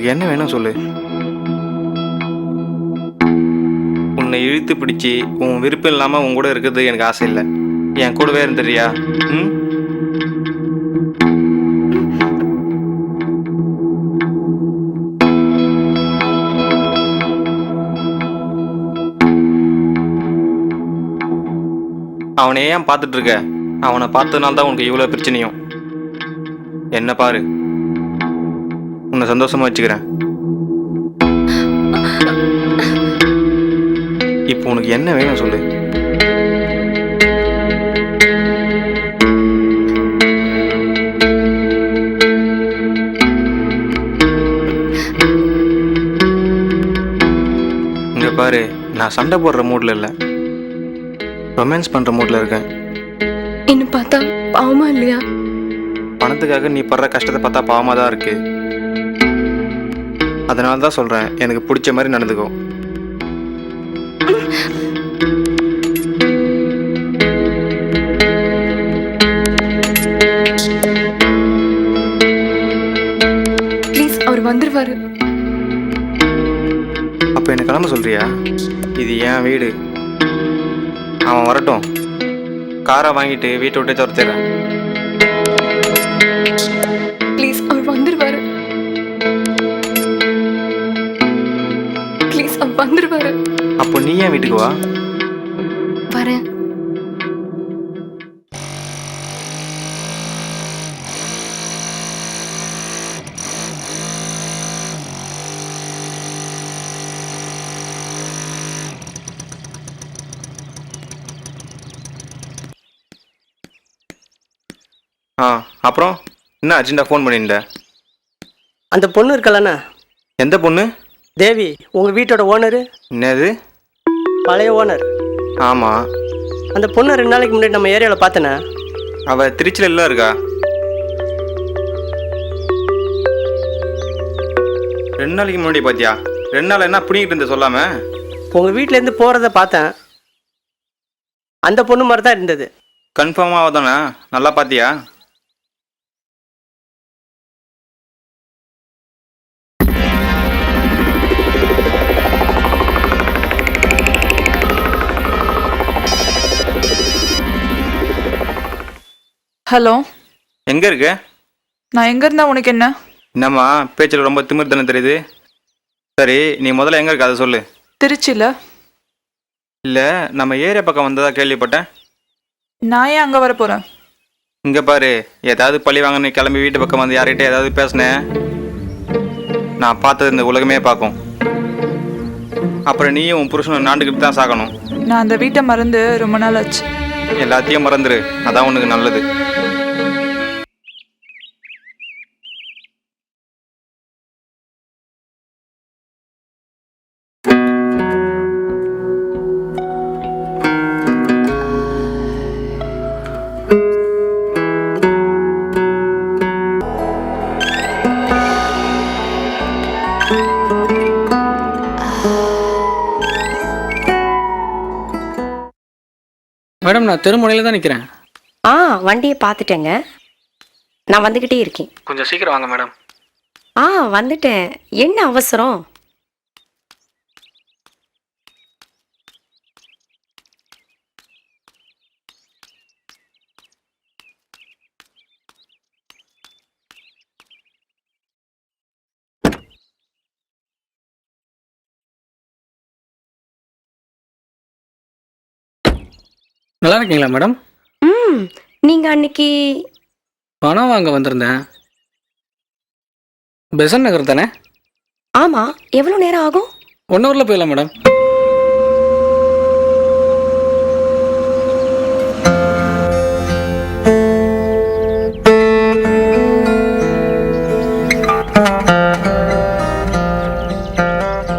உனக்கு என்ன வேணும் சொல்லு. உன்னை இழுத்து பிடிச்சி உன் விருப்பம் இல்லாமல் உன் கூட இருக்கிறது எனக்கு ஆசை இல்லை. என் கூடவே இருந்துறியா? ம். அவனை ஏன் பார்த்துட்டு இருக்க? அவனை பார்த்ததுனால தான் உனக்கு இவ்வளோ பிரச்சனையும். என்ன பாரு, உன்னை சந்தோஷமா வச்சுக்கிறேன். இப்போ உனக்கு என்ன வேணும் சொல்லு. இங்க பாரு, நான் சண்டை போடுற மூட்ல இல்லை, ரொமான்ஸ் பண்ற மூட்ல இருக்கேன். என்ன பார்த்தா பாவமா இல்லையா? பணத்துக்காக நீ படுற கஷ்டத்தை பார்த்தா பாவமா தான் இருக்கு. அதனால தான் சொல்றேன், எனக்கு பிடிச்ச மாதிரி நடந்துக்கோ. ப்ளீஸ், அவர் வந்துருவாரு. அப்ப என்ன கிளம்ப சொல்றியா? இது என் வீடு. அவன் வரட்டும், காரை வாங்கிட்டு வீட்டை விட்டே துரத்திடுறேன். ப்ளீஸ், அவர் வந்துருவாரு. ப்ளீஸ், அவர் வந்துருவாரு. அப்போ நீ ஏன் வீட்டுக்கு வா. வரேன். அப்புறம் என்ன அர்ஜென்ட்டாக ஃபோன் பண்ணியிருந்த? அந்த பொண்ணு இருக்கலண்ணா, எந்த பொண்ணு? தேவி, உங்கள் வீட்டோட ஓனரு. என்னது? பழைய ஓனர். ஆமாம். அந்த பொண்ணை 2 நாளைக்கு முன்னாடி நம்ம ஏரியாவில் பார்த்தேண்ணே. அவள் திருச்சியில் எல்லாம் இருக்கா? 2 நாளைக்கு முன்னாடி பார்த்தியா? 2 நாள் என்ன பிடிங்கிட்டு இருந்த சொல்லாம? உங்கள் வீட்டிலேருந்து போகிறத பார்த்தேன். அந்த பொண்ணு மாதிரி தான் இருந்தது. கன்ஃபார்மாக தானே? நல்லா பார்த்தியா? ஹலோ, எங்கே இருக்க? நான் எங்கே இருந்தா உனக்கு என்ன? என்னம்மா பேச்சில் ரொம்ப திமிர் தானே தெரியுது. சரி, நீ முதல்ல எங்கே இருக்க அதை சொல்லு. திருச்சியில். இல்லை, நம்ம ஏரியா பக்கம் வந்ததா கேள்விப்பட்டேன். நான் ஏன் அங்கே வர போகிறேன்? இங்கே பாரு, ஏதாவது பழி வாங்கன்னு கிளம்பி வீட்டு பக்கம் வந்து யார்கிட்ட ஏதாவது பேசினேன், நான் பார்த்தது இந்த உலகமே பார்க்கும். அப்புறம் நீயும் உன் புருஷனும் நாண்டுக்கிட்டு தான் சாகணும். நான் அந்த வீட்டை மறந்து ரொம்ப நாள் ஆச்சு. எல்லாத்தையும் மறந்துரு, அதான் உனக்கு நல்லது. மேடம், நான் தெருமுனையில் தான் நிற்கிறேன். வண்டியை பார்த்துட்டேங்க. நான் வந்துக்கிட்டே இருக்கேன். கொஞ்சம் சீக்கிரம் வாங்க மேடம். வந்துட்டேன். என்ன அவசரம்? நல்லா இருக்கீங்களா மேடம்? நீங்கள் அன்னைக்கு பணம் வாங்க வந்திருந்தேன். பெசன் நகர் தானே? ஆமாம். எவ்வளோ நேரம் ஆகும்? 1 ஹவரில் போயிடலாம் மேடம்.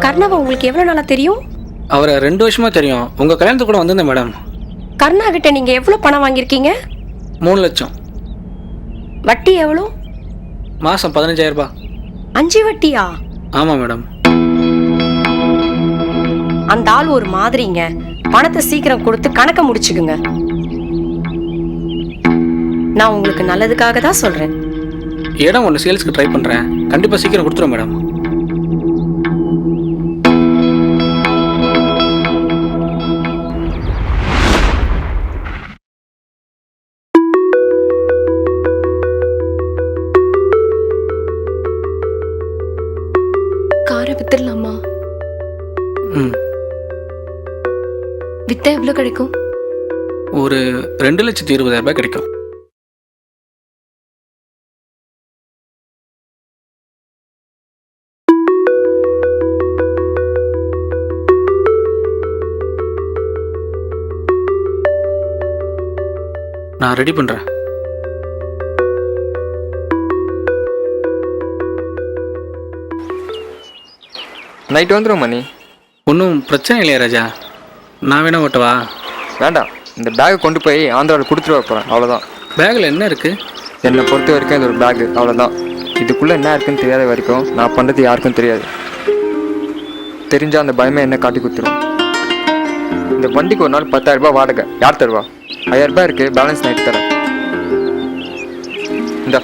கர்ணாவை உங்களுக்கு எவ்வளோ நாளாக தெரியும்? அவரை 2 வருஷமாக தெரியும். உங்கள் கல்யாணத்துக்கு கூட வந்திருந்தேன் மேடம். கர்ணா கிட்ட நீங்கள் எவ்வளோ பணம் வாங்கியிருக்கீங்க? 3 லட்சம். வட்டி எவ்வளோ? மாதம் 15,000 ரூபாய். 5 வட்டியா? ஆமாம் மேடம். அந்த ஆள் ஒரு மாதிரிங்க. பணத்தை சீக்கிரம் கொடுத்து கணக்கை முடிச்சுக்குங்க. நான் உங்களுக்கு நல்லதுக்காக தான் சொல்கிறேன். இடம் ஒன்று சேல்ஸ்க்கு ட்ரை பண்ணுறேன். கண்டிப்பாக சீக்கிரம் கொடுத்துருவோம் மேடம். காரை வித்துடலாமா? ம் வித்தா எவ்வளோ கிடைக்கும்? ஒரு 2,20,000 கிடைக்கும். நான் ரெடி பண்ணுறேன். நைட்டு வந்துடும் மணி. ஒன்றும் பிரச்சனை இல்லையா ராஜா? நான் வேணா ஓட்டவா? வேண்டாம், இந்த பேக்கை கொண்டு போய் ஆந்திராவில் கொடுத்துட்டு வர போகிறேன், அவ்வளோதான். பேக்கில் என்ன இருக்குது? என்னை பொறுத்த வரைக்கும் இது ஒரு பேக்கு, அவ்வளோதான். இதுக்குள்ளே என்ன இருக்குன்னு தெரியாத வரைக்கும் நான் பண்ணுறது யாருக்கும் தெரியாது. தெரிஞ்சால் அந்த பயமே என்ன காட்டி கொடுத்துரும். இந்த வண்டிக்கு ஒரு நாள் 10,000 ரூபாய் வாடகை. யார் தருவா? 5,000 ரூபாய் இருக்குது, பேலன்ஸ் நைட்டு தரேன். இந்தா.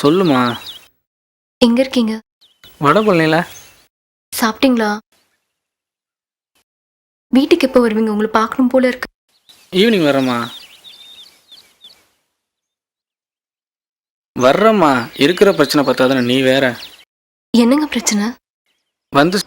சொல்லுமா. எங்க இருக்கீங்க? வடபழனியில். சாப்பிட்டீங்களா? வீட்டுக்கு எப்போ வருவீங்க? உங்களை பார்க்கணும் போல இருக்கு. ஈவினிங் வர்றேம்மா. வர்றேம்மா. இருக்கிற பிரச்சனை பார்த்தாதானே நீ வேற. என்னங்க பிரச்சனை? வந்து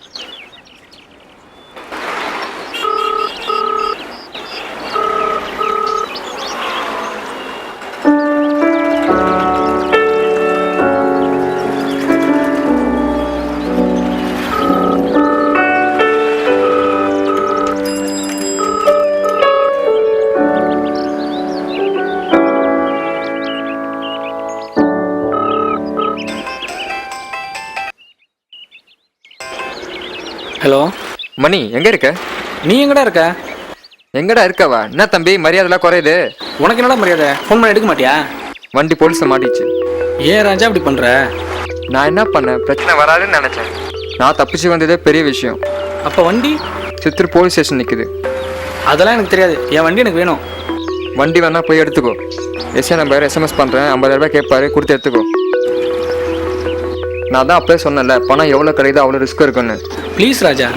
ஹலோ மணி, எங்கே இருக்க? நீ எங்கடா இருக்க? எங்கடா இருக்கவா? என்ன தம்பி மரியாதைலாம் குறையுது? உனக்கு என்னடா மரியாதை? ஃபோன் பண்ண எடுக்க மாட்டியா? வண்டி போலீஸை மாட்டிச்சு. ஏன் ராஜா இப்படி பண்ணுற? நான் என்ன பண்ணேன்? பிரச்சனை வராதுன்னு நினச்சேன். நான் தப்பிச்சு வந்ததே பெரிய விஷயம். அப்போ வண்டி சித்தூர் போலீஸ் ஸ்டேஷன் நிற்குது. அதெல்லாம் எனக்கு தெரியாது. என் வண்டி எனக்கு வேணும். வண்டி வேணா போய் எடுத்துக்கோ. எஸ்ஐ நம்பர் SMS பண்ணுறேன், 50,000 ரூபாய் கேட்பாரு, கொடுத்து எடுத்துக்கோ. நான் தான் அப்பவே சொன்னேன்ல, பணம் எவ்வளோ கிடைக்குதோ அவ்வளோ ரிஸ்க் இருக்குன்னு. ப்ளீஸ் ராஜா,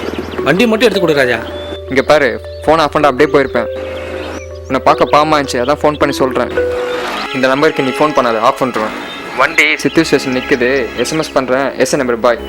வண்டி மட்டும் எடுத்து கொடு ராஜா. இங்கே பாரு, ஃபோன் ஆஃப் பண்ணிட்டு அப்படியே போயிருப்பேன். உன்னை பார்க்க பாவமாக இருந்துச்சு, அதான் ஃபோன் பண்ணி சொல்கிறேன். இந்த நம்பருக்கு நீ ஃபோன் பண்ணாத, ஆஃப் பண்ணுறேன். வண்டி சித்தூர் ஸ்டேஷன் நிற்குது, SMS பண்ணுறேன், எஸ்ஐ நம்பர் பாய்.